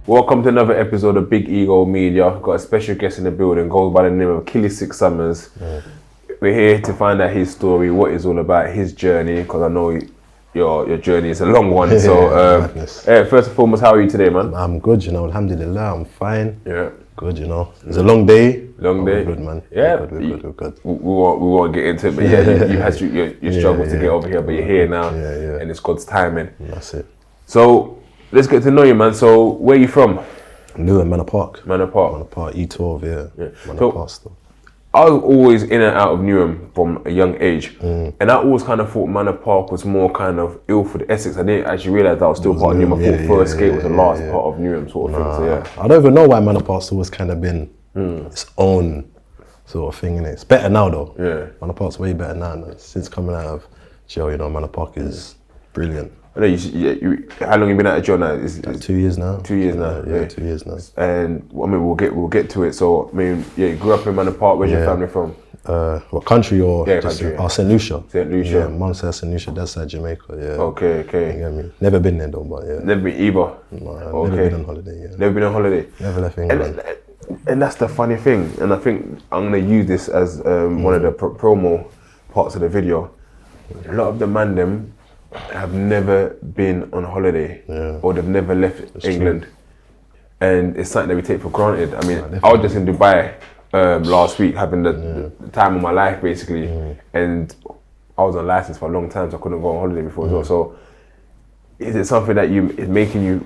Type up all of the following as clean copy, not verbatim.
Welcome to another episode of Big Ego Media. Got a special guest in the building, goes by the name of Killy6Summers. We're here to find out his story, what it's all about, his journey, because I know your journey is a long one. First and foremost, how are you today, man? I'm good, alhamdulillah, I'm fine. Yeah. Good, It's a long day. Long day. We're good, man. Yeah. We're good. We won't get into it, but yeah, you had your struggles to get over here, but you're here now, and it's God's timing. That's it. So, let's get to know you, man. So, where are you from? Newham, Manor Park. Manor Park, E12, yeah. Manor Park still. I was always in and out of Newham from a young age, and I always kind of thought Manor Park was more kind of Ilford, Essex. I didn't actually realise that I was still part of Newham. I thought First Gate was the last part of Newham sort of thing. So yeah, I don't even know why Manor Park's always kind of been its own sort of thing, innit? It's better now though. Yeah. Manor Park's way better now. Since coming out of jail, Manor Park is brilliant. I know how long you been out of jail now? It's 2 years now. 2 years now. Yeah, 2 years now. And I mean, we'll get to it. So I mean, you grew up in Manor Park. Where's your family from? What country or country? St. Lucia. St. Lucia. Yeah, mum's St. Lucia, dad's side Jamaica. Yeah. Okay. You get me? Never been there though, but yeah. Never been either. No, never been on holiday. Yeah. Never been on holiday. Never left England. And that's the funny thing. And I think I'm gonna use this as one of the promo parts of the video. A lot of the man them have never been on holiday, or they've never left England. True. And it's something that we take for granted. I mean, I was just in Dubai last week having the time of my life basically, and I was on license for a long time, so I couldn't go on holiday before as well. So is it something that is making you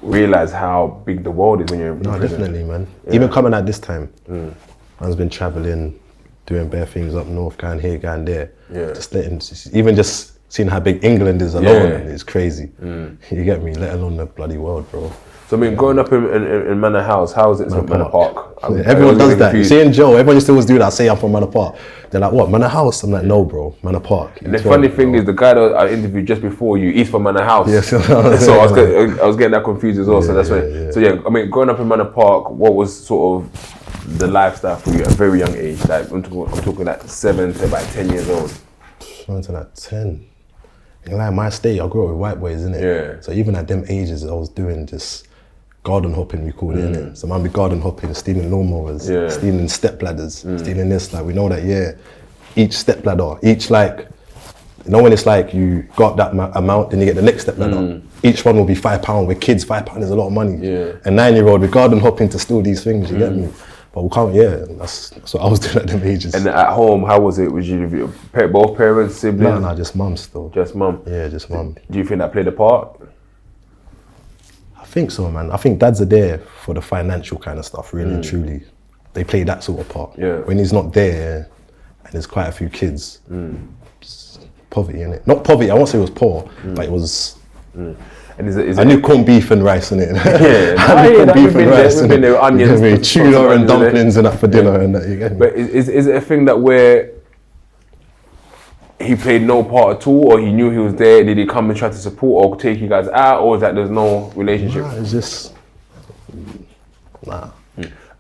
realize how big the world is when you're in prison? Definitely, man. Even coming at this time, man's been traveling, doing bare things up north, going here, going there. Just seeing how big England is alone is crazy. You get me? Let alone the bloody world, bro. So I mean, growing up in Manor House, how was it in Manor Park? Everyone does that. You see in Joe, everyone used to always do that. Say I'm from Manor Park. They're like, what, Manor House? I'm like, no, bro, Manor Park. And the funny thing is, the guy that I interviewed just before you, he's from Manor House. Yes. So I was getting that confused as well. So that's why. So yeah, I mean, growing up in Manor Park, what was sort of the lifestyle for you at a very young age? Like I'm talking like 7 to about 10 years old. 7 to like 10. In like my state, I grew up with white boys, innit? Yeah. So even at them ages, I was doing just garden hopping, we called it, innit? So man be garden hopping, stealing lawnmowers, stealing step ladders, stealing this. Like we know that, each step ladder, each like, when it's like you got that amount, then you get the next step ladder. Each one will be £5. With kids, £5 is a lot of money. Yeah. A 9-year-old with garden hopping to steal these things, you get me? But we can't, that's what I was doing at them ages. And at home, how was it? Was you both parents, siblings? No, just mum still. Just mum? Yeah, just mum. Do you think that played a part? I think so, man. I think dads are there for the financial kind of stuff, really and truly. They play that sort of part. Yeah. When he's not there, and there's quite a few kids, poverty, innit? Not poverty, I won't say it was poor, but it was... And I knew corned beef and rice in it. I knew corned beef and rice and onions, tuna and dumplings and that for dinner and that. You get me? But is it a thing that where he played no part at all, or he knew he was there? Did he come and try to support or take you guys out, or is that there's no relationship? Nah, it's just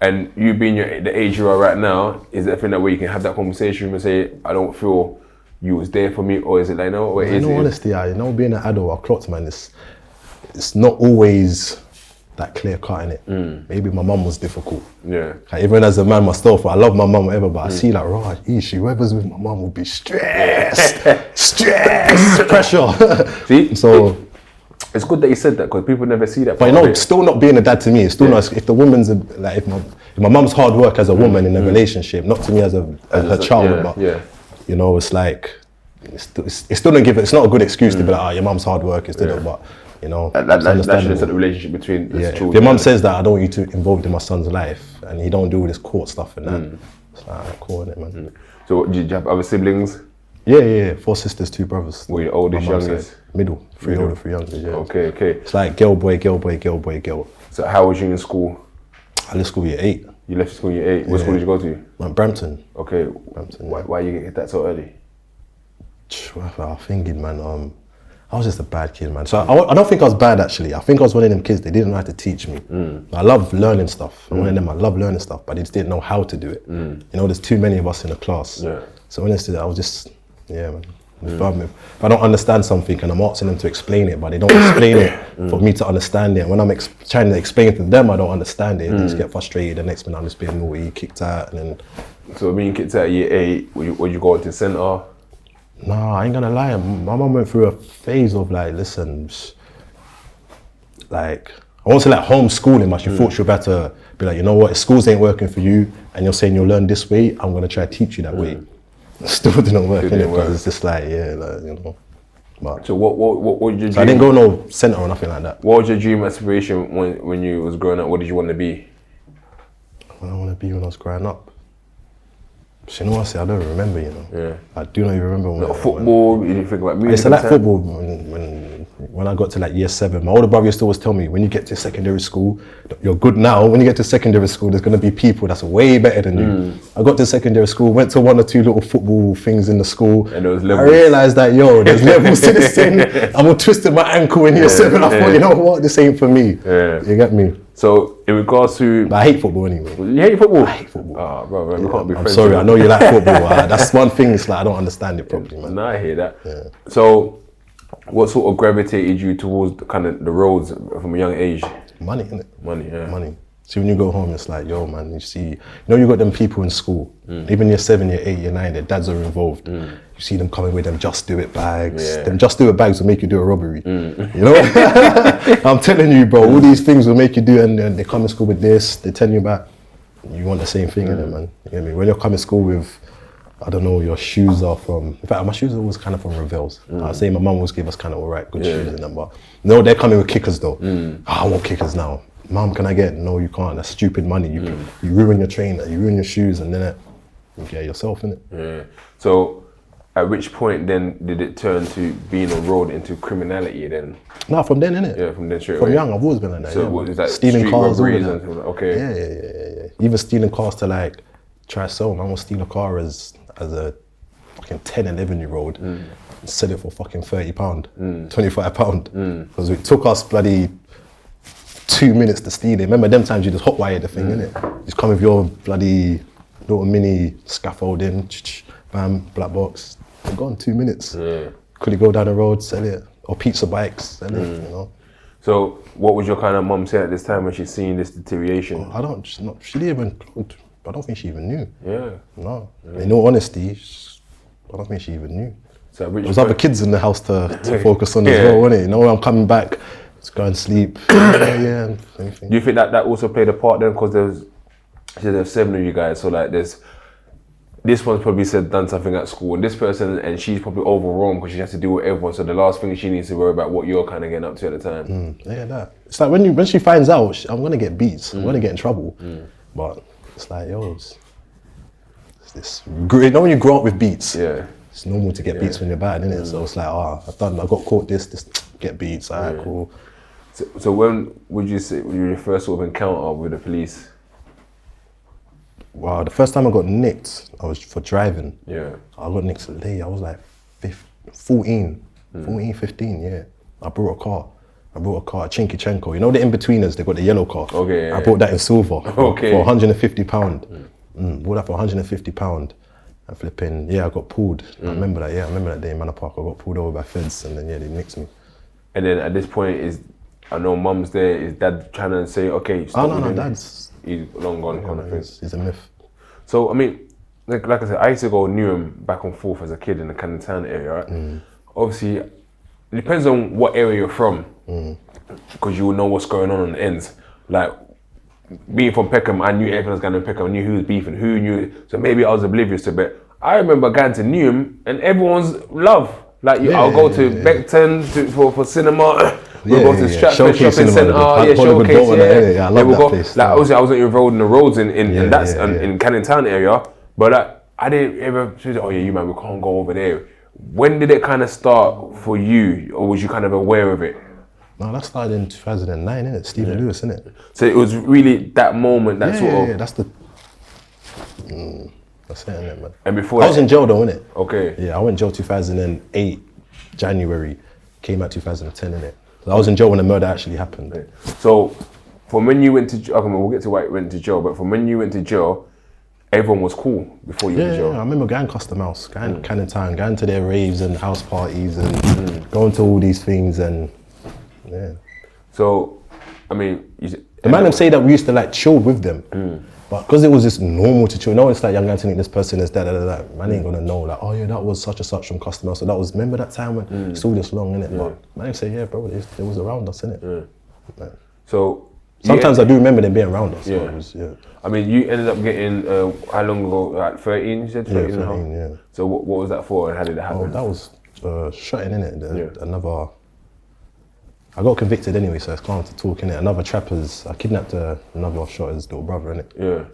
And you being the age you are right now, is it a thing that where you can have that conversation and say, I don't feel you was there for me, or is it like no? Or in all honesty, being an adult, I clocked, man, it's not always that clear cut, innit? Maybe my mum was difficult. Yeah. Like, even as a man myself, I love my mum, whatever, but I see like, right, whoever's with my mum will be stressed, pressure. See? So it's good that you said that because people never see that. But still not being a dad to me, it's still not, if the woman's, if my mum's hard work as a woman in a relationship, not to me as her child, but it's like, it's still don't give it, it's not a good excuse to be like, your mum's hard work, but that should set the relationship between the children. If your mum says that I don't want you to involved in my son's life and he don't do all this court stuff and that, it's like, cool, innit, man. So do you have other siblings? Yeah. 4 sisters, 2 brothers. Were you oldest, youngest? Middle. 3 older, 3 younger, yeah. Okay. It's like girl, boy, girl, boy, girl, boy, girl. So how was you in school? I left school year 8. You left school year 8? What school did you go to? Brampton. Okay. Brampton. Why you get that so early? I was thinking, man, I was just a bad kid, man. So I don't think I was bad, actually. I think I was one of them kids, they didn't know how to teach me. I love learning stuff. I'm one of them, I love learning stuff, but they just didn't know how to do it. There's too many of us in the class. Yeah. So honestly, I was just, man. If I don't understand something and I'm asking them to explain it, but they don't explain it for me to understand it. When I'm trying to explain to them, I don't understand it. They just get frustrated. The next minute I'm just being naughty, kicked out, and then. So being kicked out at year 8, would you go into centre? Nah, I ain't gonna lie. My mum went through a phase of like, listen, like, I won't say like homeschooling, but she thought she was about to be like, you know what, if schools ain't working for you and you're saying you'll learn this way, I'm gonna try to teach you that way. Still didn't work, innit? Because it's just like, yeah, like, you know. But, so what was your dream? I didn't go no centre or nothing like that. What was your dream aspiration when you was growing up? What did you want to be? What I want to be when I was growing up? You know what I say? I don't remember, you know. Yeah. I do not even remember. Football, you didn't think about music? I used to like football when I got to like year 7. My older brother used to always tell me, when you get to secondary school, you're good now. When you get to secondary school, there's going to be people that's way better than you. I got to secondary school, went to 1 or 2 little football things in the school. And there was levels. I realised that, there's levels to this thing. I'm all twisted my ankle in year 7. I thought, you know what, this ain't for me. Yeah. You get me? So, in regards to... But I hate football anyway. You hate football? I hate football. Oh, bro, we can't be friends. I'm sorry, I know you like football. That's one thing, it's like, I don't understand it properly, man. No, I hear that. Yeah. So, what sort of gravitated you towards the roads from a young age? Money, innit? Money, yeah. Money. See, when you go home, it's like, yo, man, you got them people in school, even year 7, year 8, year 9, their dads are involved. You see them coming with them Just Do It bags. Yeah. Them Just Do It bags will make you do a robbery. You know? I'm telling you, bro, all these things will make you do, and they come in school with this, they tell you about, you want the same thing in it, man. You get me? When you're coming to school with, I don't know, your shoes are from, in fact, my shoes are always kind of from Revels. I'd say my mum always gave us kind of all right, good shoes in them, but no, they're coming with kickers though. I want kickers now. Mum, can I get? No, you can't. That's stupid money. You ruin your trainer, you ruin your shoes, and then you get yourself in it. Yeah. So, at which point then did it turn to being on road into criminality then? No, from then, innit? Yeah, from then straight away. From young, I've always been like that. So what is that? Stealing cars, and okay. Yeah. Even stealing cars to like try to sell. Man will steal a car as a fucking 10, 11-year-old and sell it for fucking £30, £25. Because it took us bloody 2 minutes to steal it. Remember them times you just hotwire the thing, innit? Just come with your bloody little mini scaffolding, bam, black box. They're gone 2 minutes. Could you go down the road, sell it? Or pizza bikes, sell it, you know? So what was your kind of mum say at this time when she's seeing this deterioration? She didn't even, I don't think she even knew. Yeah. No. In all honesty, I don't think she even knew. So there was other kids in the house to focus on as well, wasn't it? You know, when I'm coming back, just go and sleep. Anything. Do you think that also played a part then? Because there's 7 of you guys, so like this one's probably done something at school, and this person, and she's probably overwhelmed because she has to deal with everyone, so the last thing she needs to worry about what you're kind of getting up to at the time. Yeah, that. It's like when she finds out, I'm going to get beats, I'm going to get in trouble. But it's like, it's this. You know when you grow up with beats? Yeah. It's normal to get beats when you're bad, isn't it? So it's like, I got caught this, get beats, alright, cool. So when would you say your first sort of encounter with the police? Wow, the first time I got nicked, I was for driving. Yeah. I got nicked late, I was like 15, 15, yeah. I brought a car, a Chinky Chenko. You know the in-betweeners, they got the yellow car. Okay, yeah. I bought that in silver for £150. Bought that for £150. And flipping, I got pulled. I remember that day in Manor Park, I got pulled over by feds and then they nicked me. And then at this point, I know mum's there, is dad trying to say, okay, stop? No, dad's... He's long gone kind of thing. He's a myth. So, I mean, like I said, I used to go Newham back and forth as a kid in the Canning Town area, right? Obviously, it depends on what area you're from, because you will know what's going on the ends. Like, being from Peckham, I knew everyone was going to Peckham, I knew who was beefing, who knew, so maybe I was oblivious to it, but I remember going to Newham and everyone's love. Like, I'll go to Beckton for cinema. We'll go to Stratford Shopping Centre, Showcase, I love that place. Like, obviously, I wasn't involved in the roads in Canning Town area, but I didn't ever say, you man, we can't go over there. When did it kind of start for you, or was you kind of aware of it? No, that started in 2009, innit? Stephen Lewis, innit? So it was really that moment, that's that's it, innit, man. And before I was in jail though, innit? Okay. Yeah, I went in jail 2008, January, came out 2010, innit? So I was in jail when the murder actually happened. So, from when you went to jail, we'll get to why you went to jail, but from when you went to jail, everyone was cool before you went to jail. Yeah, I remember going Custom House, going Cannon Town, going to their raves and house parties and going to all these things and yeah. So, I mean, the man them say that we used to like chill with them, but because it was just normal to chill. No, it's like young Anthony, this person is da. Man ain't gonna know like, oh yeah, that was such and such from Custom House. So that was, remember that time when it's all this long, innit? But man say, yeah, bro, it was around us, innit? Like, so sometimes I do remember them being around us. So I mean, you ended up getting how long ago? Like 13, you said? 13 yeah, 13, yeah. So what was that for, and how did it happen? Oh, that was shutting, innit? Another. I got convicted anyway, so it's calm to talk, innit? Another trapper's. I kidnapped another shotter's little brother, innit? Yeah.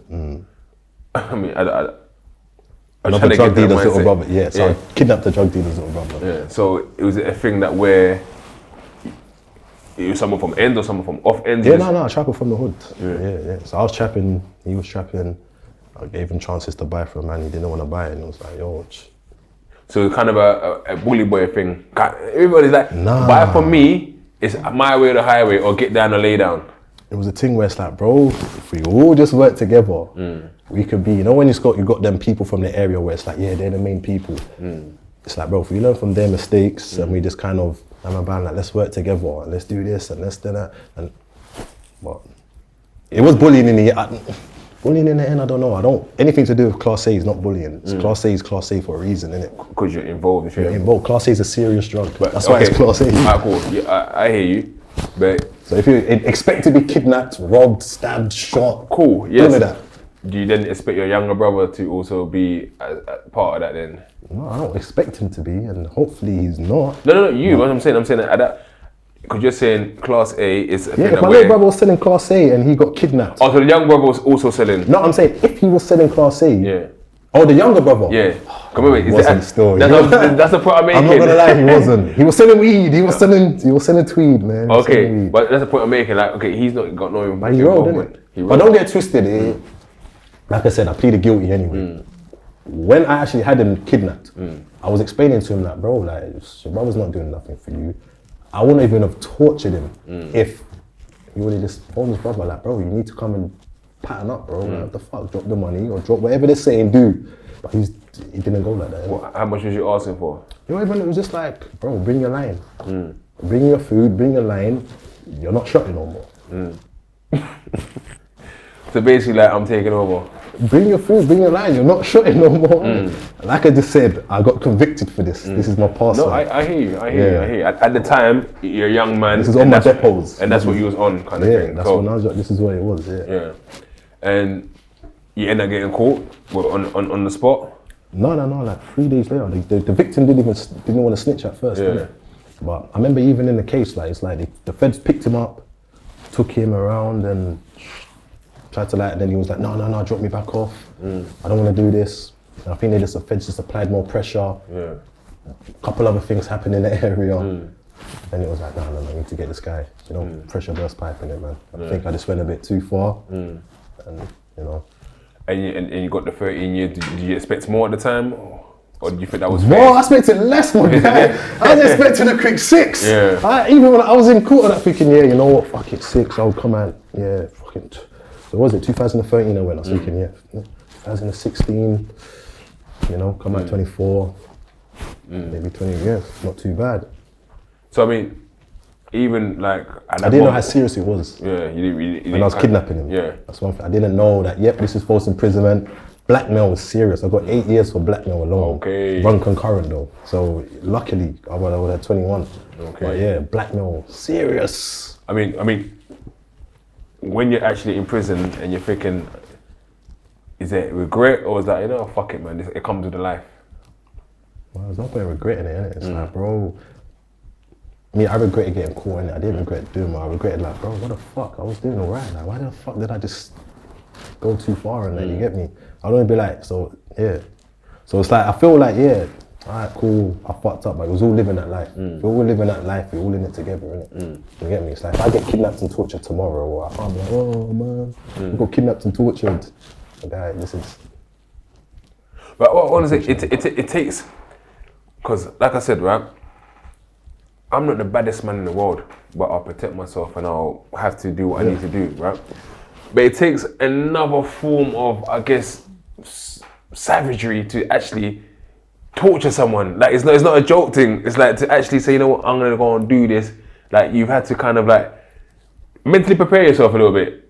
I mean, another drug dealer's little brother. Yeah. So I kidnapped the drug dealer's little brother. Yeah. So it was a thing that where it was someone from end or someone from off end. Yeah, no, trapper from the hood. Yeah. So I was trapping, he was trapping. I gave him chances to buy from a man, he didn't want to buy it, and it was like, yo. So kind of a bully boy thing. Everybody's like, buy from me. It's my way or the highway, or get down or lay down. It was a thing where it's like, bro, if we all just work together, we could be, you know, when you got them people from the area where it's like, yeah, they're the main people. It's like, bro, if we learn from their mistakes and we just kind of, like, let's work together and let's do this and let's do that. And but it was bullying in the end, I don't know. Anything to do with Class A is not bullying. It's Class A is Class A for a reason, innit? Because you're involved. You're involved. Class A is a serious drug. But that's why it's Class A. Alright, cool. Yeah, I hear you. But so if you expect to be kidnapped, robbed, stabbed, shot, cool, yes. None of that. Do you then expect your younger brother to also be a part of that then? No, I don't expect him to be, and hopefully he's not. No, you. What I'm saying that. Because you're saying Class A is a thing if my little brother was selling Class A and he got kidnapped. Oh, so the young brother was also selling? No, I'm saying if he was selling Class A. Yeah. Oh, the younger brother? Yeah. Come on, wait. That's the point I'm making. I'm not gonna lie, he wasn't. He was selling weed. He was selling tweed, man. Okay, but that's the point I'm making. Like, okay, he's not got no involvement. But he rolled, innit? But don't get twisted. Like I said, I pleaded guilty anyway. When I actually had him kidnapped, I was explaining to him that, bro, like, your brother's not doing nothing for you. I wouldn't even have tortured him if he would have just phoned his brother, like, bro, you need to come and pattern up, bro. Like, what the fuck, drop the money or drop whatever they're saying, do. But he didn't go like that. Well, how much was you asking for? You know, even it was just like, bro, bring your line. Bring your food, bring your line. You're not shotting no more. So basically, like, I'm taking over. Bring your food, bring your line. You're not shooting no more. Like I just said, I got convicted for this. This is my past. No, I hear you. I hear you. At the time, you're a young man. This is on my depots. And that's what you was on, kind of thing. That's when I was. This is what it was. Yeah. And you end up getting caught on the spot. No. Like 3 days later, the victim didn't want to snitch at first. Didn't it? But I remember even in the case, like it's like the feds picked him up, took him around and tried to like, and then he was like, no, drop me back off. I don't want to do this. And I think the feds just applied more pressure. Yeah. A couple other things happened in the area. And it was like, no, I need to get this guy. You know, pressure burst pipe in it, man. I think I just went a bit too far. And you know. And you got the 13 years. Did you expect more at the time? Or did you think that was fair? I expected less, my guy. I was expecting a quick 6. Yeah. Even when I was in court, I was thinking, yeah, you know what, fuck it, 6. I would come out, yeah, fucking. So was it 2013 I went? I was thinking, yeah, 2016, you know, come out 24, maybe 20 years, not too bad. So I mean, even like I didn't know how serious it was. Yeah, you when I was kidnapping him. Yeah, that's one thing. I didn't know that. Yep, this is false imprisonment. Blackmail was serious. I got 8 years for blackmail alone. Okay. Run concurrent though. So luckily, I would have 21. Okay. But yeah, blackmail serious. I mean, when you're actually in prison and you're thinking, is it regret or is that, you know, fuck it, man, it comes with the life? Well, there's no point regretting it, innit? It's like, bro, I regretted getting caught in it. I didn't regret doing it. I regretted like, bro, what the fuck? I was doing all right. Like, why the fuck did I just go too far and then you get me? I'd only be like, so yeah. So it's like, I feel like, yeah, all right, cool, I fucked up, but it was all living that life. We're all living that life, we're all in it together, innit? You get me? It's like, if I get kidnapped and tortured tomorrow, or I can't be like, oh man, we got kidnapped and tortured. Okay, this is... But honestly, it takes, because like I said, right, I'm not the baddest man in the world, but I'll protect myself and I'll have to do what I need to do, right? But it takes another form of, I guess, savagery to actually torture someone. Like it's not a joke thing. It's like to actually say, you know what, I'm gonna go and do this. Like you've had to kind of like mentally prepare yourself a little bit.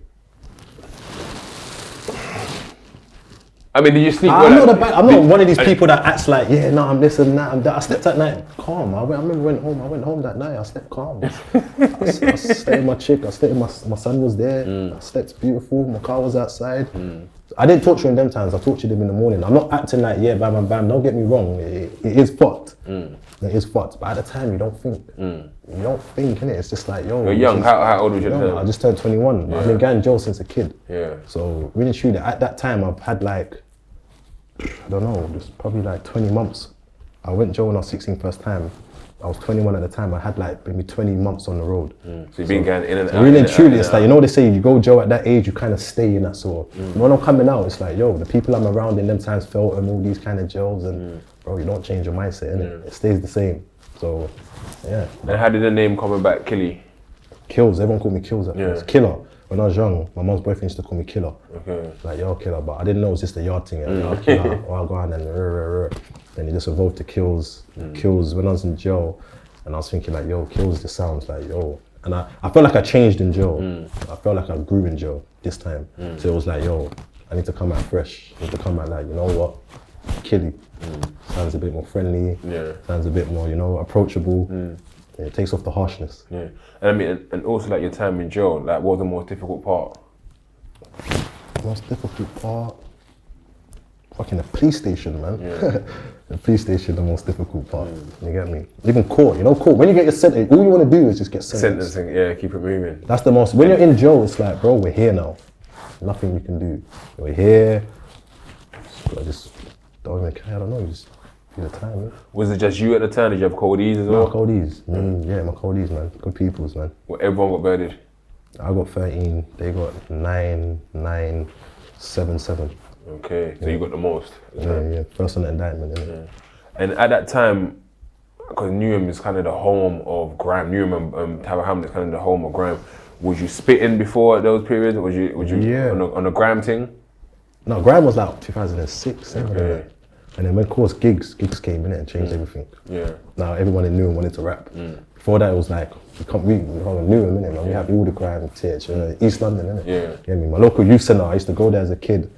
I mean, did you sleep? I'm not one of these people that acts like, yeah, no, I'm this and that, I'm that. I slept at night calm. I remember I went home that night, I slept calm. I stayed with my chick, my son was there, I slept beautiful, my car was outside. I didn't torture him them times, I tortured him in the morning. I'm not acting like, yeah, bam, bam, bam, don't get me wrong, it is fucked. It is fucked, but at the time you don't think. You don't think, innit? It's just like, yo. You're young, how old was you at the time? I just turned 21. I've been going jail since a kid. Yeah. So really truly, at that time I've had like, I don't know, just probably like 20 months. I went jail when I was 16 first time. I was 21 at the time. I had like maybe 20 months on the road. So you've been going in and out. Really and truly, it's like, you know, they say you go jail at that age, you kind of stay in that sort of. When I'm coming out, it's like, yo, the people I'm around in them times felt and all these kind of jails, and bro, you don't change your mindset, innit? It stays the same. So, yeah. And how did the name come back, Killy? Kills, everyone called me Kills at first. Killer. When I was young, my mom's boyfriend used to call me Killer. Okay. Like, yo, Killer, but I didn't know it was just a yard thing. Yo, Killer, I'll go on and then it just evolved to Kills. Kills, when I was in jail, and I was thinking like, yo, Kills just sounds like, yo. And I felt like I changed in jail. I felt like I grew in jail this time. So it was like, yo, I need to come out fresh. I need to come out like, you know what, Killy. Sounds a bit more friendly. Yeah. Sounds a bit more, you know, approachable. Yeah, it takes off the harshness. Yeah. And I mean, and also like your time in jail, like what was the most difficult part? The most difficult part? Fucking the police station, man. Yeah. The police station, the most difficult part. You get me? Even court, you know, court. When you get your sentence, all you want to do is just get sentenced. Sentencing, yeah, keep it moving. That's the most. When you're in jail, it's like, bro, we're here now. Nothing we can do. We're here. I just don't even care. I don't know. Just feel the time. Man. Was it just you at the time? Did you have coldies as well? No, coldies. Yeah, my coldies, man. Good peoples, man. Well, everyone got birded. I got 13. They got 9, 9, 7, 7. Okay, so you got the most. Yeah. First on the indictment, innit? And at that time, because Newham is kind of the home of grime, Newham and Tower Hamlets is kind of the home of grime. Was you spitting before those periods? Or was you on a grime thing? No, grime was like 2006, 7. Okay. And then when of course gigs came in it and changed everything. Yeah. Now everyone in Newham wanted to rap. Before that it was like, we Newham, innit, man. We have all the grime, East London, innit? Yeah. You get me? My local youth centre, I used to go there as a kid.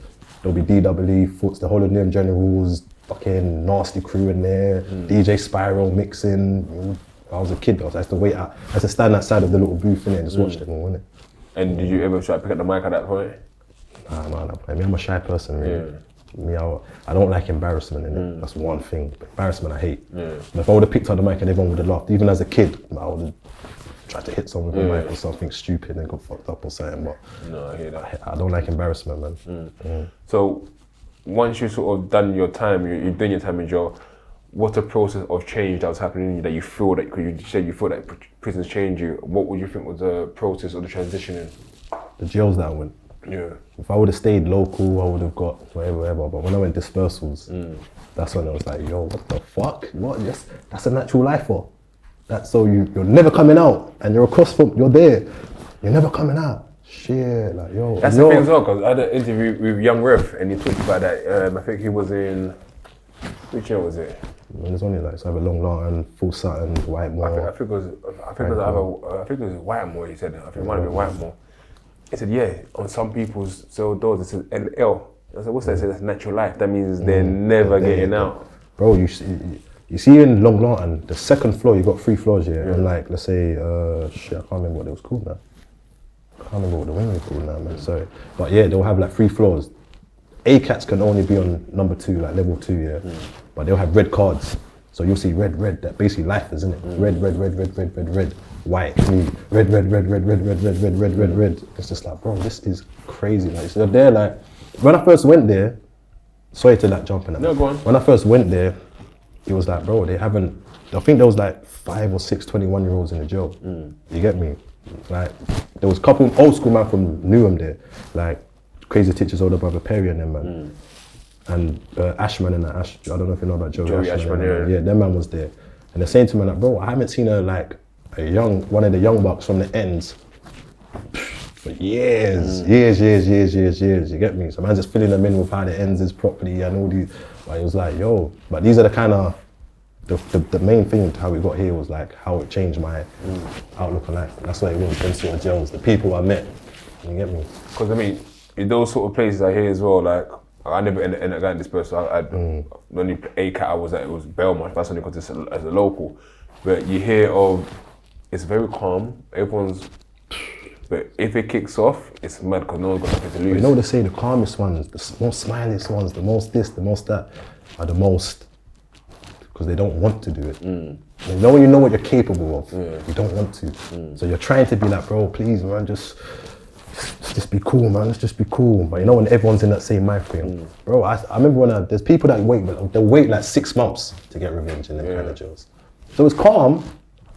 There'll be DWE, Foots, the whole of Newham Generals, fucking Nasty Crew in there, DJ Spiral mixing. I was a kid though, so I used to wait out. I used to stand outside of the little booth in it and just watch them all, innit? And did you ever try to pick up the mic at that point? Nah. I mean, I'm a shy person, really. Me, I don't like embarrassment, innit? That's one thing. Embarrassment I hate. But if I would have picked up the mic and everyone would have laughed, even as a kid, I would have tried to hit someone with a mic or something stupid and got fucked up or something. But no, I hear that. I don't like embarrassment, man. So once you sort of done your time, you've done your time in jail, what's the process of change that was happening in you that you feel that, because you said you feel that prisons change you, what would you think was the process of the transitioning? The jails that I went. Yeah. If I would have stayed local, I would have got whatever. But when I went dispersals, that's when I was like, yo, what the fuck? What? Yes, that's a natural life for. That's so you're never coming out, and you're across from, you're there, you're never coming out. Shit, like yo. That's the thing as well, because I had an interview with Young Rev, and he talked about that. I think he was in, which year was it? There's only like, so I have a Long Lantern, Full Sutton, Whitemore. I think it was Whitemore. He said, I think it might have been Whitemore. He said, yeah, on some people's cell doors it says LL. I said, what's that? He said, that's natural life. That means they're never getting out. Bro, you see in Long Lantern, the second floor, you got 3 floors here. And like, let's say, shit, I can't remember what it was called now. I can't remember what the wing was called now, man, sorry. But yeah, they'll have like 3 floors. A-cats can only be on number 2, like level 2, yeah. But they'll have red cards. So you'll see red, that basically life is, isn't it? Red. White, red. It's just like, bro, this is crazy. Like, so they're like, when I first went there, sorry to like jump in that. No, go on. When I first went there, it was like, bro, they haven't, I think there was like 5 or 6 21-year-olds in the jail. You get me? Like, there was a couple old school man from Newham there, like Crazy Teacher's older brother Perry and them, man. And Ashman and that, I don't know if you know about Joey Ashman. Yeah, that man was there. And they're saying to me like, bro, I haven't seen one of the young bucks from the ends for years. You get me? So man's just filling them in with how the ends is properly and all these. But it was like, yo, but these are the kind of, the main thing how we got here was like how it changed my outlook on life. That's what it was, them sort of gels, the people I met. You get me? Because I mean, in those sort of places I hear as well, like, I never ended up going dispersed. The only ACAT I was at, it was Belmont. That's only because it's as a local. But you hear of, it's very calm. Everyone's, but if it kicks off, it's mad because no one's got nothing to lose. You know they say the calmest ones, the most smiliest ones, the most this, the most that, are the most, because they don't want to do it. You know when you know what you're capable of, you don't want to. So you're trying to be like, bro, please, man, just be cool, man. Let's just be cool. But you know when everyone's in that same mind frame, bro. I remember when there's people that they'll wait like 6 months to get revenge in them kind of jails. So it's calm,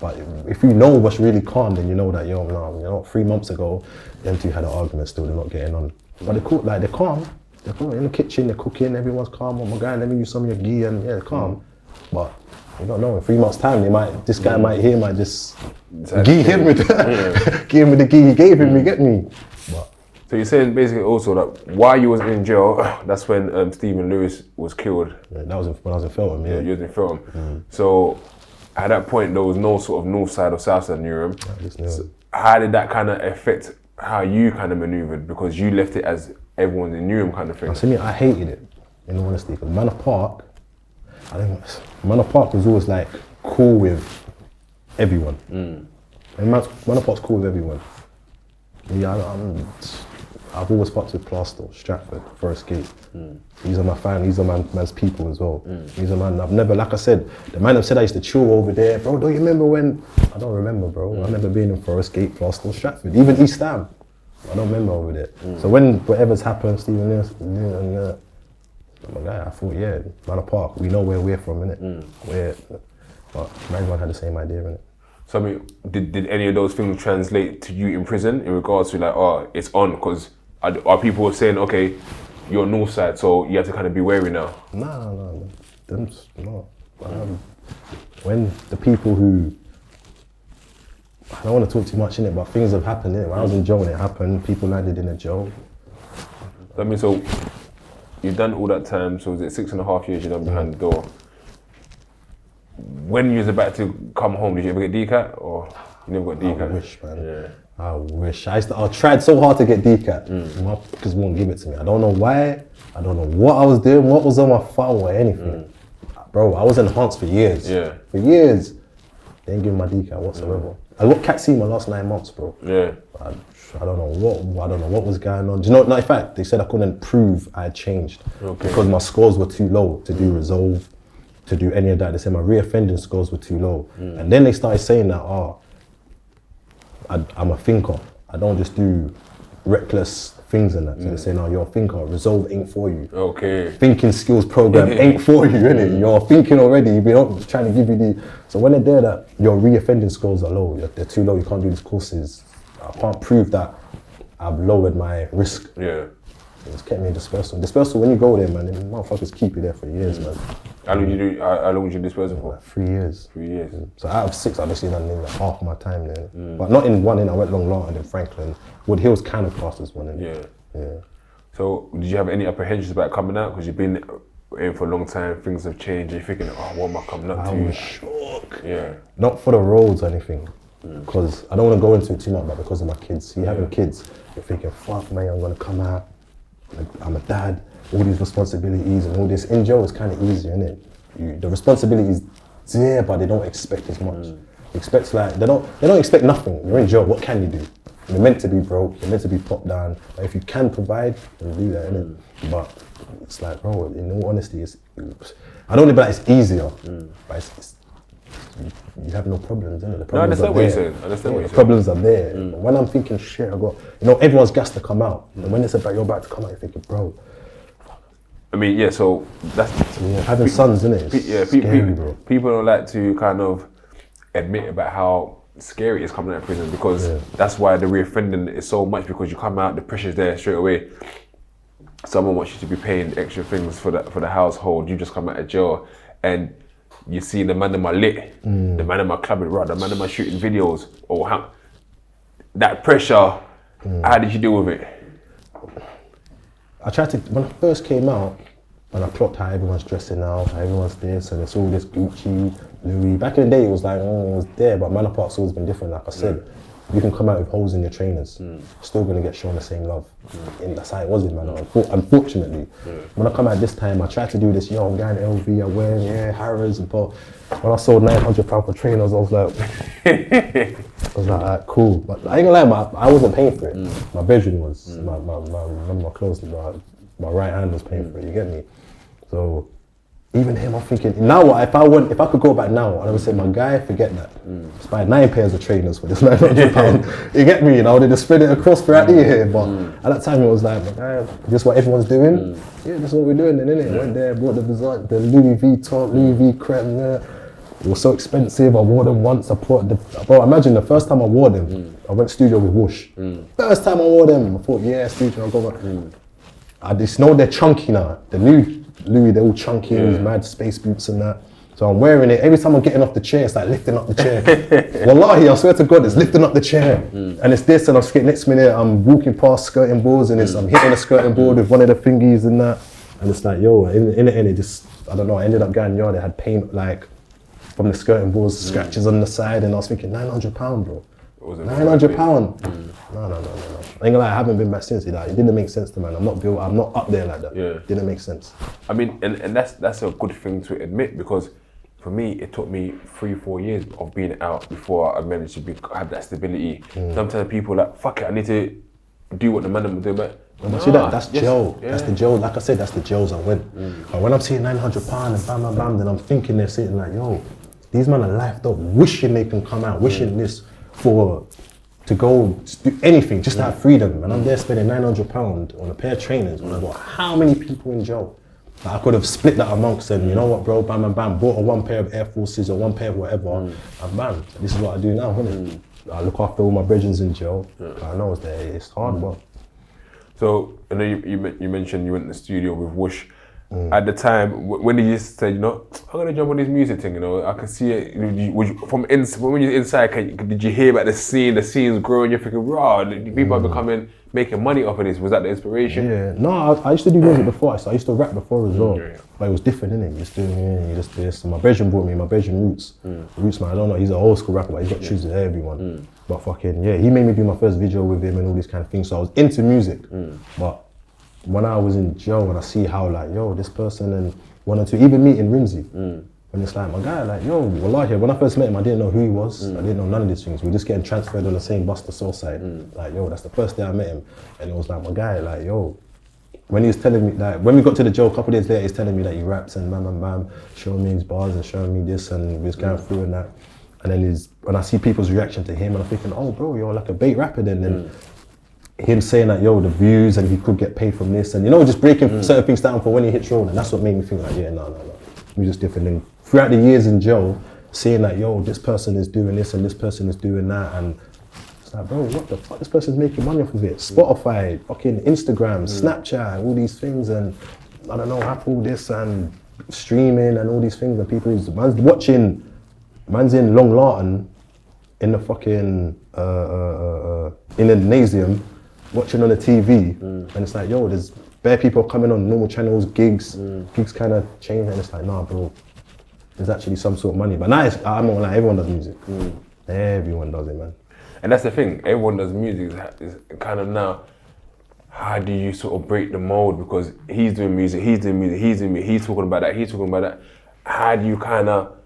but if you know what's really calm, then you know that, yo, no, you know, 3 months ago, them two had an argument. Still, they're not getting on. But they're cool, like they're calm. They're cool in the kitchen. They're cooking. Everyone's calm. Oh my guy, let me use some of your ghee, and yeah, calm. But you don't know. In 3 months' time, this guy might just ghee him with give him with the ghee he gave him. You get me? But, so you're saying basically also that while you was in jail, that's when Stephen Lewis was killed. Yeah, that was when I was in Feltham. Yeah, you was in Feltham. So at that point, there was no sort of north side or south side Newham. So how did that kind of affect how you kind of maneuvered? Because you left it as everyone's in Newham kind of thing. To me, I hated it, in all honesty, because Manor Park was always like cool with everyone. And Manor Park's cool with everyone. Yeah, I've always fucked with Plaistow, Stratford, Forest Gate. These are my family, these are man's people as well. These are man, I've never, like I said, the man have said I used to chill over there. Bro, don't you remember when? I don't remember, bro. I never been in Forest Gate, Plaistow, Stratford, even East Ham. I don't remember over there. So when whatever's happened, Stephen Lewis, my guy, I thought, yeah, Manor Park, we know where we're from, innit? But everyone had the same idea, innit? So I mean, did any of those things translate to you in prison in regards to like, oh, it's on? Because are people saying, okay, you're north side, so you have to kind of be wary now? No. When the people who, I don't want to talk too much in it, but things have happened. When I was in jail, when it happened, people landed in a jail. I mean, so you've done all that time. So was it 6.5 years you've done behind the door? When you was about to come home, did you ever get DCAT or you never got DCAT? I wish, man. I wish. I tried so hard to get DCAT. My fuckers won't give it to me. I don't know why. I don't know what I was doing, what was on my file or anything. Bro, I was enhanced for years. For years. They didn't give me my DCAT whatsoever. I got Cat C my last 9 months, bro. I don't know what was going on. Do you know? No, in fact, they said I couldn't prove I had changed because my scores were too low to do resolve, to do any of that. They said my reoffending scores were too low, and then they started saying that, I'm a thinker. I don't just do reckless things and that. So they say, no, you're a thinker. Resolve ain't for you. Thinking skills program ain't for you, innit? You're thinking already. We're not trying to give you the. So when they're there that your reoffending scores are low, they're too low. You can't do these courses. I can't prove that I've lowered my risk. It's kept me in dispersal. Dispersal, when you go there, man, the motherfuckers keep you there for years, man. How long was you dispersal for? Like 3 years. 3 years. So out of 6, I've actually done like half my time there. But not in one, I went Long and then Franklin. Wood Hill's kind of classed as one. Yeah. So did you have any apprehensions about coming out? Because you've been in for a long time, things have changed, you're thinking, what am I coming up to? I was shook. Not for the roads or anything. Because I don't want to go into it too much, but because of my kids. You having kids, you're thinking, fuck man, I'm going to come out. I'm a dad, all these responsibilities and all this. In jail, it's kind of easier, isn't it? The responsibility is there, but they don't expect as much. They don't expect nothing. You're in jail, what can you do? You're meant to be broke, you're meant to be popped down. But if you can provide, then do that, innit? But it's like, bro, in all honesty, I don't know about it's easier, but you have no problems, innit? No, I understand what you're saying. The problems are there. But when I'm thinking, shit, everyone's gas to come out. And when it's about you're about to come out, you're thinking, bro. I mean, so that's having sons, innit? Scary, bro. People don't like to kind of admit about how scary it is coming out of prison because that's why the reoffending is so much, because you come out, the pressure's there straight away. Someone wants you to be paying extra things for the household. You just come out of jail and you see the man in my lit, the man in my clubbing rod, the man in my shooting videos, or how that pressure How did you deal with it? I tried to, when I first came out, when I clocked how everyone's dressing now, how everyone's this, and it's all this Gucci, Louis. Back in the day, it was like, it was there, but Manor Park's always been different. Like I said, you can come out with holes in your trainers, still gonna get shown the same love. And that's how it was in Manor, unfortunately. When I come out this time, I tried to do this, yo, I'm going LV, I'm wearing, Harrods, and but when I sold £900 for trainers, I was like, alright, cool. But I ain't gonna lie, I wasn't paying for it. My bedroom was, my clothes, my right hand was paying for it, you get me? So even him, I'm thinking, now what, if I could go back now, I would say, my guy, forget that. Just buy 9 pairs of trainers for this £900. You get me? I would have just spread it across throughout the year. But at that time, it was like, this is what everyone's doing? Yeah, this is what we're doing then, innit? Went there, bought the Louis V top, Louis V creme there. It was so expensive, I wore them once, bro, imagine the first time I wore them, I went studio with Whoosh. First time I wore them, I thought, yeah, studio, I'll go back. I just know they're chunky now. The new Louis, they're all chunky, these mad space boots and that. So I'm wearing it. Every time I'm getting off the chair, it's like lifting up the chair. Wallahi, I swear to God, it's lifting up the chair. And it's this, and I'm scared. Next minute, I'm walking past skirting boards, and I'm hitting a skirting board with one of the thingies and that. And it's like, yo, in the end, it just, I don't know, I ended up going, yo, they had paint, like, from the skirting boards, scratches on the side, and I was thinking, £900, bro. £900. No. I ain't gonna lie, I haven't been back since. It didn't make sense to me, man. I'm not up there like that. Yeah. Didn't make sense. I mean, and that's a good thing to admit, because for me, it took me 3-4 years of being out before I managed to have that stability. Sometimes people are like, fuck it, I need to do what the man will do, but see that's jail. That's the jail. Like I said, that's the jails I went. But when I'm seeing £900 and bam, then I'm thinking they're sitting like, yo, these men are lifed up, wishing they can come out, wishing this to go do anything, just to have freedom. And I'm there spending £900 on a pair of trainers when I got how many people in jail? Like I could have split that amongst them, you know what, bro, bam, bought one pair of Air Forces or one pair of whatever, and bam, this is what I do now, isn't it? I look after all my brethren in jail. I know it's hard, but. So, I know you mentioned you went in the studio with Whoosh. At the time, when did you say, you know, I'm gonna jump on this music thing, you know, I can see it, when you're inside, did you hear about the scene's growing, you're thinking, raw, people are making money off of this, was that the inspiration? Yeah, no, I used to do music before, so I used to rap before as well, but it was different, innit? You just doing it, you just this, and my brethren brought me, my brethren Roots man, I don't know, he's an old school rapper, but he's got tunes with everyone, but fucking, yeah, he made me do my first video with him and all these kind of things, so I was into music, but when I was in jail and I see how like, yo, this person and one or two, even meeting Rimsey, and it's like, my guy, like, yo, wallahi, when I first met him, I didn't know who he was, I didn't know none of these things, we were just getting transferred on the same bus to Soulside, like, yo, that's the first day I met him, and it was like, my guy, like, yo, when he was telling me, like, when we got to the jail a couple of days later, he's telling me that he raps and bam, showing me his bars and showing me this, and we was going through and that, and then when I see people's reaction to him, and I'm thinking, oh, bro, you're like a bait rapper then, him saying that, yo, the views and he could get paid from this, and you know, just breaking certain things down for when he hits road, and that's what made me think like, yeah, no, we just different. And throughout the years in jail, seeing that, yo, this person is doing this and this person is doing that, and it's like, bro, what the fuck, this person's making money off of it. Spotify, fucking Instagram, Snapchat, all these things, and I don't know, Apple this and streaming and all these things, and man's watching, man's in Long Larton in the fucking in the gymnasium, watching on the TV, and it's like, yo, there's bare people coming on normal channels, gigs kind of change, and it's like, nah, bro, there's actually some sort of money. But now I'm not like, everyone does music. Everyone does it, man. And that's the thing, everyone does music, is kind of now, how do you sort of break the mold? Because he's doing music, he's talking about that, How do you kind of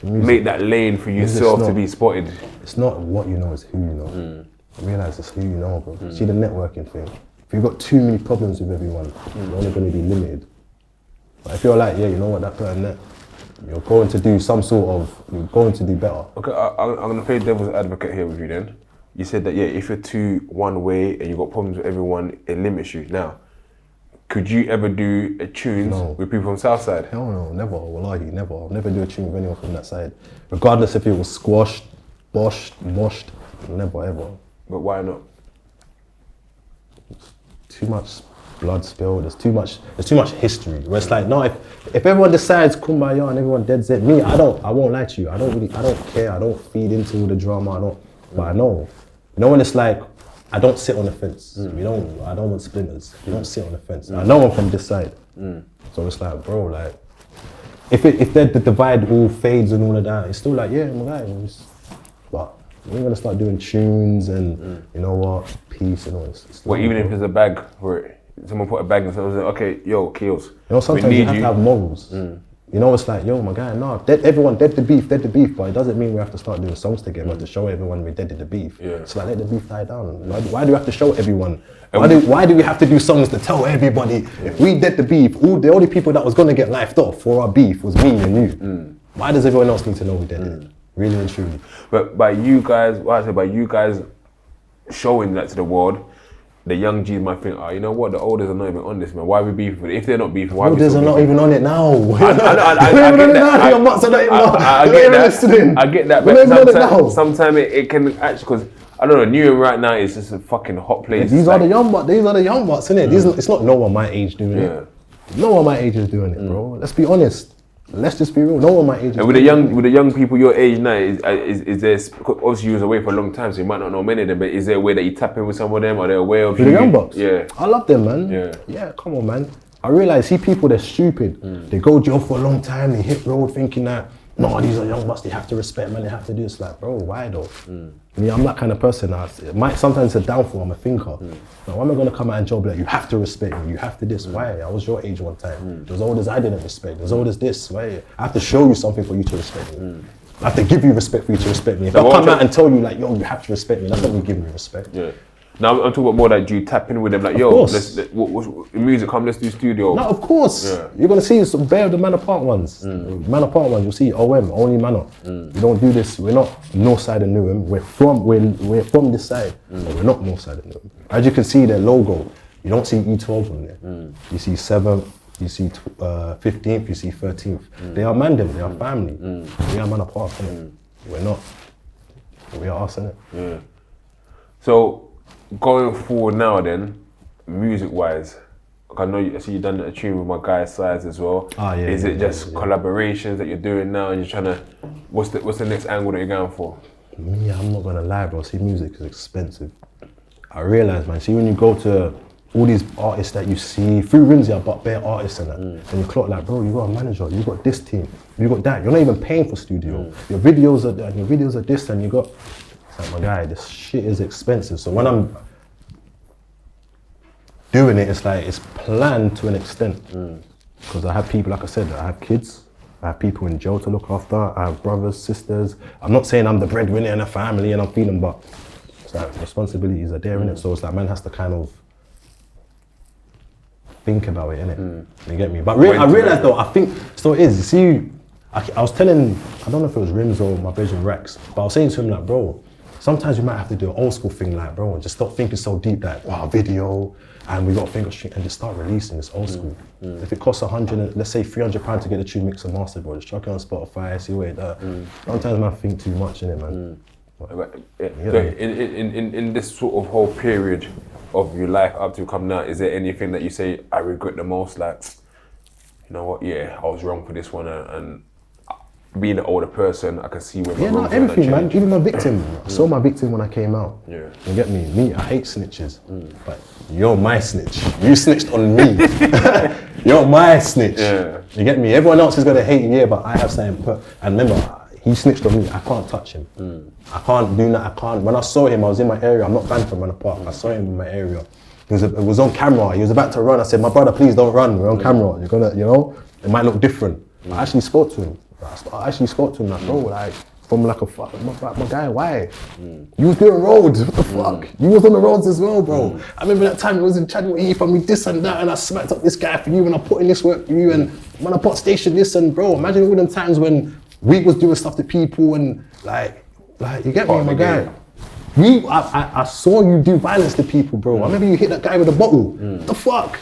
make that lane for yourself to be spotted? It's not what you know, it's who you know. Realise it's who you know, bro. See the networking thing. If you've got too many problems with everyone, you're only going to be limited. But if you're like, yeah, you know what, that person, that, you're going to do you're going to do better. Okay, I'm going to play devil's advocate here with you then. You said that, yeah, if you're too one way and you've got problems with everyone, it limits you. Now, could you ever do a tune with people from Southside? Hell no, never, wallahi, never. I'll never do a tune with anyone from that side. Regardless if it was squashed, boshed, moshed, never, ever. But why not? Too much blood spilled, there's too much history. Where it's like, no, if everyone decides kumbaya and everyone deads it, I won't lie to you, I don't care, I don't feed into the drama, but I know. You know when it's like I don't sit on the fence. I don't want splinters. You don't sit on the fence. I know I'm from this side. So it's like, bro, like, if the divide all fades and all of that, it's still like, yeah, my guy. But we're gonna start doing tunes and you know what, peace and all this. Well, even if there's a bag for it, someone put a bag and someone said, okay, yo, Keels. You know, sometimes you have to have morals. You know, it's like, yo, my guy, no, everyone dead the beef, but it doesn't mean we have to start doing songs together. We have to show everyone we dead the beef. Yeah. It's like, let the beef die down. Why do we have to show everyone? Why do we have to do songs to tell everybody if we dead the beef? The only people that was gonna get lifed off for our beef was me and you. Why does everyone else need to know we dead it? Really and truly. But by you guys, by you guys showing that to the world, the young G's might think, oh, you know what, the olders are not even on this, man. Why are we beefing? If they're not beefing, why are we olders are not even on it now. I get that, but sometimes it can actually, because I don't know, Newham right now is just a fucking hot place. These are the young bucks, isn't it? It's not no one my age doing it. No one my age is doing it, bro. Let's be honest. Let's just be real. No one my age. And with the young people your age now, is there, obviously you was away for a long time, so you might not know many of them. But is there a way that you tap in with some of them? Are they aware of you? The young bucks. Yeah, I love them, man. Yeah. Come on, man. I realize, see people, they're stupid. They go jail for a long time. They hit road thinking that no, these are young bucks. They have to respect, man. They have to do this. Like, bro, why though? Me, I'm that kind of person. Sometimes it's a downfall. I'm a thinker. Like, why am I gonna come out and job like you have to respect me? You have to this. Why? I was your age one time. There's olders I didn't respect. There's olders this. Why? I have to show you something for you to respect me. I have to give you respect for you to respect me. If I come out and tell you like, yo, you have to respect me, that's not me giving you respect. Yeah. Now I'm talking about more like, do you tap in with them like, yo, what's music, come, let's do studio. No, of course. Yeah. You're gonna see some bare of the Manor Park ones. Manor Park ones, you'll see OM, only Manor. We don't do this, we're not north side of Newham, we're from this side, but we're not north side of Newham. As you can see their logo, you don't see E12 on there. You see 7th, you see 15th, you see 13th. They are Mandem, they are family. We are Manor Park, innit? We're not. We are us, innit? Yeah. So, going forward now then, music-wise, I know I see you've done a tune with my guy Size as well. Is it just collaborations that you're doing now and you're trying to, what's the next angle that you're going for? Me, I'm not gonna lie, bro, see, music is expensive. I realise, man, see when you go to all these artists that you see, through Rinzia, but bare artists and that, and you clock like, bro, you got a manager, you got this team, you got that, you're not even paying for studio. Your videos are this and you got, like, my guy, this shit is expensive. So when I'm doing it, it's like, it's planned to an extent. Because I have people, like I said, I have kids, I have people in jail to look after, I have brothers, sisters. I'm not saying I'm the breadwinner in a family and I'm feeling, but it's like responsibilities are there, innit? So it's like, man has to kind of think about it, innit? You get me? But I realised though, I think, so it is, you see, I was telling, I don't know if it was Rims or my Belgian Rex, but I was saying to him like, bro, sometimes you might have to do an old school thing like, bro, and just stop thinking so deep that, wow, video, and we got to think of street, and just start releasing this old school. If it costs 100, let's say £300 to get the tune mixed and mastered, bro, just chuck it on Spotify, see where it does. Sometimes man think too much in it, man. So in this sort of whole period of your life up to coming out, is there anything that you say, I regret the most? Like, you know what, yeah, I was wrong for this one, and being an older person, I can see where my wrongs everything, man. Even my victim. I saw my victim when I came out. You get me? Me, I hate snitches. But you're my snitch. You snitched on me. You're my snitch. You get me? Everyone else is gonna hate you, but I have something put. And remember, he snitched on me. I can't touch him. I can't do that. I can't. When I saw him, I was in my area. I'm not banned from Manor Park. I saw him in my area. It was on camera. He was about to run. I said, my brother, please don't run. We're on camera. You're gonna, you know, it might look different. I actually spoke to him. I actually spoke to him like, bro, like, from like my guy, why? You was doing roads, what the fuck? You was on the roads as well, bro. I remember that time I was in Chad with from me this and that, and I smacked up this guy for you, and I put in this work for you, and when I put station this, and bro, imagine all them times when we was doing stuff to people, and like you get me, my guy. I saw you do violence to people, bro. I remember you hit that guy with a bottle. The fuck?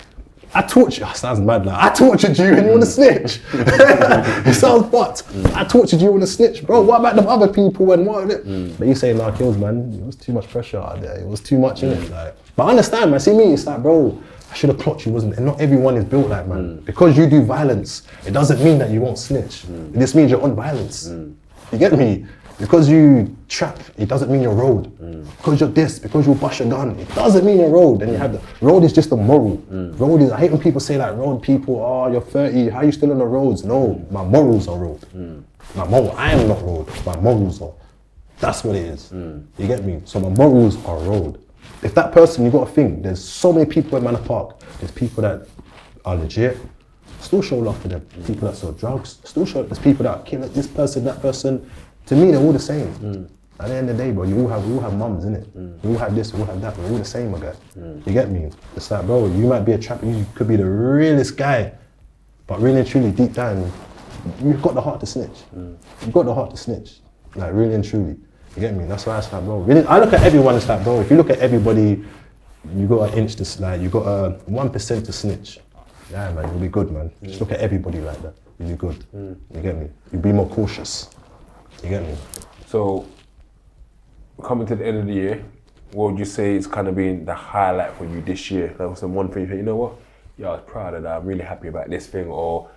I tortured you, sounds mad now. I tortured you and you want to snitch. It sounds what? I tortured you and a snitch, bro. What about the other people and what? But you say, nah, Kills, man, it was too much pressure out there. It was too much in it. Like, but I understand, man. See me, it's like, bro, I should have clocked you, wasn't it? And not everyone is built like, man. Because you do violence, it doesn't mean that you won't snitch. It just means you're on violence. You get me? Because you trap, it doesn't mean you're road. because you're this, because you'll bust your gun. It doesn't mean you're road. And you have the road is just a moral. Road is, I hate when people say like road people, oh, you're 30, how are you still on the roads? No, my morals are road. My moral, I am not road, my morals are. That's what it is. You get me? So my morals are road. If that person, you got to think, there's so many people in Manor Park. There's people that are legit, still show love for them. People that sell drugs, still show, there's people that kill this person, that person. To me, they're all the same. At the end of the day, bro, we all have mums, innit? We all have this, we all have that, we're all the same, my guy. You get me? It's like, bro, you might be a trapper, you could be the realest guy, but really and truly, deep down, you've got the heart to snitch. You've got the heart to snitch, like really and truly. You get me? That's why it's like, bro, really, I look at everyone, it's like, bro, if you look at everybody, you got an inch to, like, you got a 1% to snitch. Yeah, man, you'll be good, man. Just look at everybody like that, you'll be good. You get me? You'll be more cautious. You get me? So, coming to the end of the year, what would you say is kind of been the highlight for you this year? Like, what's the one thing you think, you know what? Yeah, I was proud of that. I'm really happy about this thing, or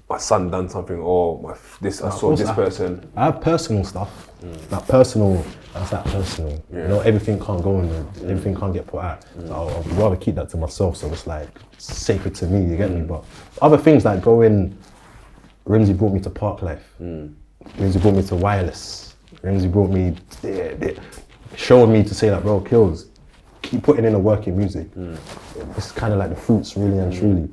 my son done something, or I saw this person. I have personal stuff. Like personal, that's that personal. You know, everything can't go in, everything can't get put out. So I'd rather keep that to myself. So it's like sacred to me. You get me? But other things like going, Rimsey brought me to Park Life. Rimsey brought me to Wireless. Rimsey brought me, showed me to say that, bro, Kills, keep putting in the work in music. It's kind of like the fruits, really and truly.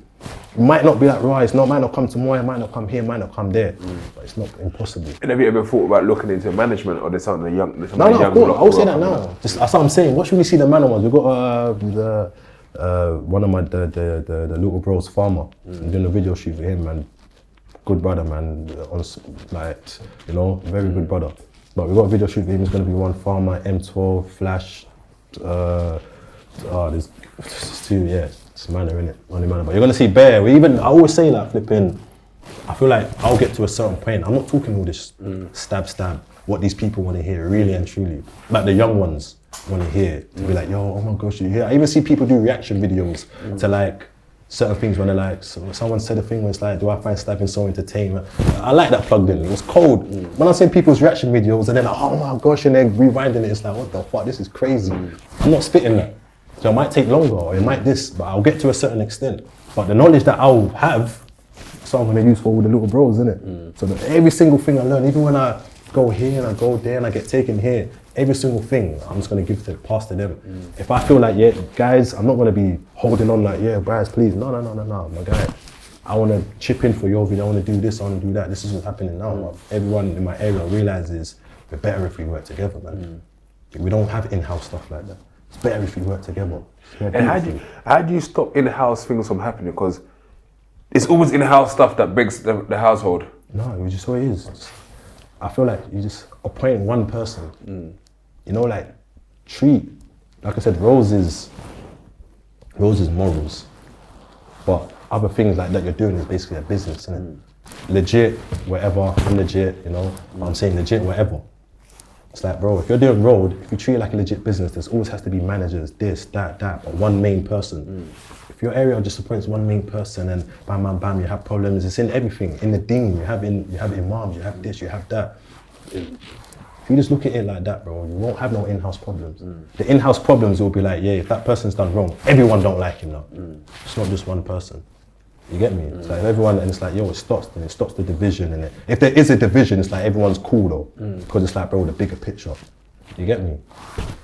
It might not be like raw, might not come tomorrow, it might not come here, it might not come there, but it's not impossible. And have you ever thought about looking into management, or there's something young? No, of course, I will say that now. Just, that's what I'm saying. What should we see the manner ones? We've got one of the little bros, Farmer. I'm doing a video shoot with him, man. Good brother, man. Like, you know, very good brother. But we've got a video shoot with him. It's going to be one Farmer, M12, Flash. There's two, yeah. It's manner, innit? Only manner. But you're going to see Bear. I always say like flipping, I feel like I'll get to a certain point. I'm not talking all this stab, what these people want to hear, really and truly. Like the young ones want to hear, to be like, yo, oh my gosh, you hear? I even see people do reaction videos to like, certain things when they're like, so someone said a thing where it's like, do I find stabbing so entertaining? I like that plugged in, it was cold. When I see people's reaction videos and they're like, oh my gosh, and they're rewinding it, it's like, what the fuck, this is crazy. I'm not spitting that. So it might take longer, or it might this, but I'll get to a certain extent. But the knowledge that I'll have, so I'm gonna use for all the little bros, innit? So that every single thing I learn, even when I go here and I go there and I get taken here, every single thing I'm just gonna pass to them. If I feel like, yeah, guys, I'm not gonna be holding on like, yeah, guys, please, no, my guy. I wanna chip in for your video, I wanna do this, I wanna do that. This is what's happening now. Everyone in my area realizes we're better if we work together, man. We don't have in-house stuff like that. It's better if we work together. And how do you stop in-house things from happening? Because it's always in-house stuff that breaks the household. No, it's just what it is. I feel like you just appoint one person. You know, like treat, like I said, Rose is morals. But other things like that you're doing is basically a business, isn't it? Legit, whatever, I'm legit, you know. I'm saying legit, whatever. It's like, bro, if you're doing road, if you treat it like a legit business, there's always has to be managers, this, that, but one main person. If your area just appoints one main person and bam, you have problems, it's in everything. In the ding, you have imams, you have this, you have that. If you just look at it like that, bro, you won't have no in-house problems. The in-house problems will be like, yeah, if that person's done wrong, everyone don't like him now. It's not just one person. You get me? It's like everyone, and it's like, yo, it stops the division. And if there is a division, it's like everyone's cool though, because it's like, bro, the bigger picture. You get me?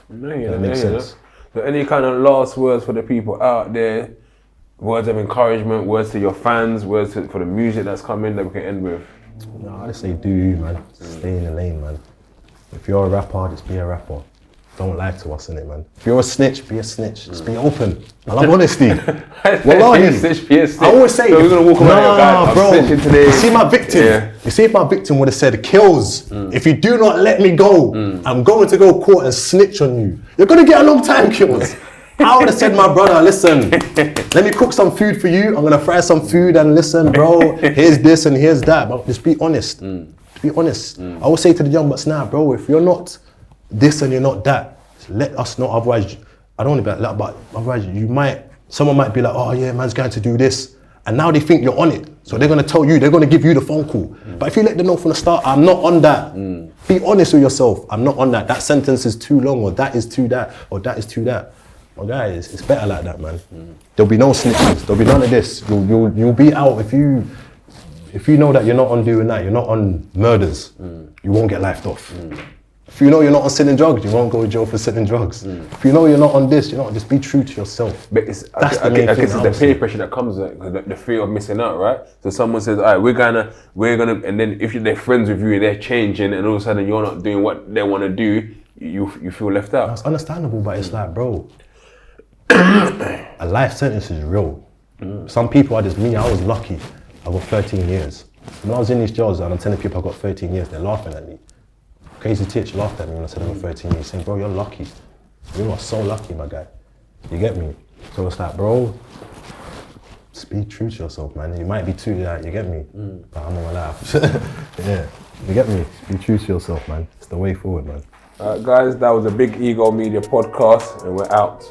That makes sense. So any kind of last words for the people out there, words of encouragement, words to your fans, words for the music that's coming that we can end with? No, I just say do you, man. Stay in the lane, man. If you're a rapper, just be a rapper. Don't lie to us, innit, man. If you're a snitch, be a snitch. Just be open. I love honesty. Wallahi. Be a snitch. I always say, so we're gonna walk around here, guys. Bro, I'm snitching today. You see my victim? You see if my victim would have said, Kills, if you do not let me go, I'm going to go court and snitch on you. You're gonna get a long time, Kills. I would have said, my brother, listen, let me cook some food for you. I'm gonna fry some food and listen, bro, here's this and here's that. But just be honest. Be honest. I always say to the young bucks now, bro, if you're not this and you're not that, let us know. Otherwise, I don't want to be like that, but otherwise someone might be like, oh yeah, man's going to do this. And now they think you're on it. So they're gonna tell you, they're gonna give you the phone call. But if you let them know from the start, I'm not on that. Be honest with yourself. I'm not on that. That sentence is too long, or that is too that, or that is too that. Well, guys, it's better like that, man. There'll be no snitches. There'll be none of this. You'll be out if you know that you're not on doing that. You're not on murders. You won't get lifed off. If you know you're not on selling drugs, you won't go to jail for selling drugs. If you know you're not on this, just be true to yourself. But I guess it's the peer pressure that comes with the fear of missing out, right? So someone says, all right, we're gonna, and then if they're friends with you, they're changing, and all of a sudden you're not doing what they want to do, you feel left out. That's understandable, but it's like, bro, a life sentence is real. Some people are just me. I was lucky. I got 13 years. When I was in these jails and I'm telling people I got 13 years, they're laughing at me. Crazy Titch laughed at me when I said I got 13 years, saying, bro, you're lucky. You are so lucky, my guy. You get me? So it's like, bro, just be true to yourself, man. You might be too, you get me? But I'm gonna laugh. Yeah, you get me? Be true to yourself, man. It's the way forward, man. Alright, guys, that was a Big Ego Media podcast, and we're out.